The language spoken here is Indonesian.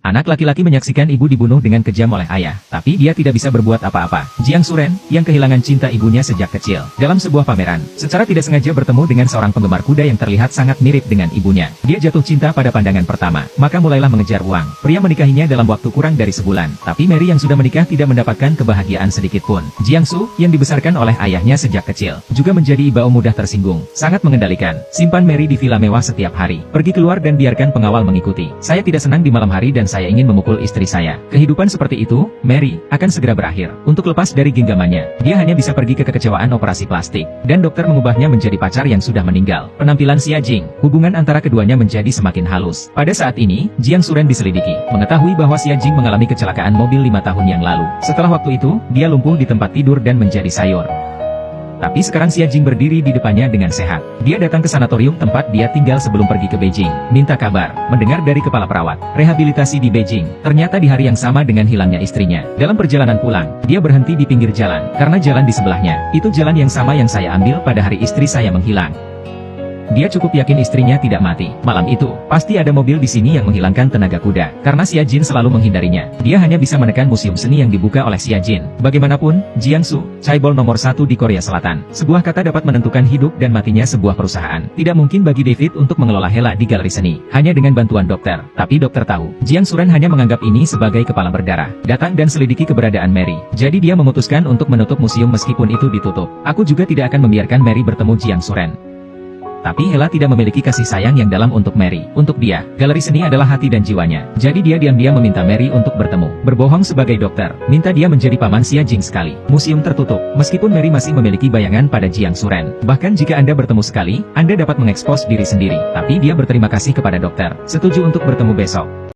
Anak laki-laki menyaksikan ibu dibunuh dengan kejam oleh ayah, tapi dia tidak bisa berbuat apa-apa. Jiang Suren, yang kehilangan cinta ibunya sejak kecil, dalam sebuah pameran, secara tidak sengaja bertemu dengan seorang penggemar kuda yang terlihat sangat mirip dengan ibunya. Dia jatuh cinta pada pandangan pertama, maka mulailah mengejar uang. Pria menikahinya dalam waktu kurang dari sebulan, tapi Mary yang sudah menikah tidak mendapatkan kebahagiaan sedikit pun. Jiang Su, yang dibesarkan oleh ayahnya sejak kecil, juga menjadi ibu mudah tersinggung, sangat mengendalikan. Simpan Mary di villa mewah setiap hari, pergi keluar dan biarkan pengawal mengikuti. Saya tidak senang di malam hari dan saya ingin memukul istri saya. Kehidupan seperti itu, Mary, akan segera berakhir. Untuk lepas dari genggamannya, dia hanya bisa pergi ke kekecewaan operasi plastik, dan dokter mengubahnya menjadi pacar yang sudah meninggal. Penampilan Xia Jing, hubungan antara keduanya menjadi semakin halus. Pada saat ini, Jiang Suren diselidiki, mengetahui bahwa Xia Jing mengalami kecelakaan mobil 5 tahun yang lalu. Setelah waktu itu, dia lumpuh di tempat tidur dan menjadi sayur. Tapi sekarang Xia Jing berdiri di depannya dengan sehat. Dia datang ke sanatorium tempat dia tinggal sebelum pergi ke Beijing. Minta kabar, mendengar dari kepala perawat. Rehabilitasi di Beijing. Ternyata di hari yang sama dengan hilangnya istrinya. Dalam perjalanan pulang, dia berhenti di pinggir jalan. Karena jalan di sebelahnya, itu jalan yang sama yang saya ambil pada hari istri saya menghilang. Dia cukup yakin istrinya tidak mati. Malam itu, pasti ada mobil di sini yang menghilangkan tenaga kuda. Karena Xia Jin selalu menghindarinya, dia hanya bisa menekan museum seni yang dibuka oleh Xia Jin. Bagaimanapun, Jiangsu, chaebol nomor 1 di Korea Selatan. Sebuah kata dapat menentukan hidup dan matinya sebuah perusahaan. Tidak mungkin bagi David untuk mengelola Hela di galeri seni, hanya dengan bantuan dokter. Tapi dokter tahu, Jiang Suren hanya menganggap ini sebagai kepala berdarah. Datang dan selidiki keberadaan Mary. Jadi dia memutuskan untuk menutup museum meskipun itu ditutup. Aku juga tidak akan membiarkan Mary bertemu Jiang Suren. Tapi Hela tidak memiliki kasih sayang yang dalam untuk Mary. Untuk dia, galeri seni adalah hati dan jiwanya. Jadi dia diam-diam meminta Mary untuk bertemu. Berbohong sebagai dokter. Minta dia menjadi paman Xia Jing sekali. Museum tertutup. Meskipun Mary masih memiliki bayangan pada Jiang Suren. Bahkan jika Anda bertemu sekali, Anda dapat mengekspos diri sendiri. Tapi dia berterima kasih kepada dokter. Setuju untuk bertemu besok.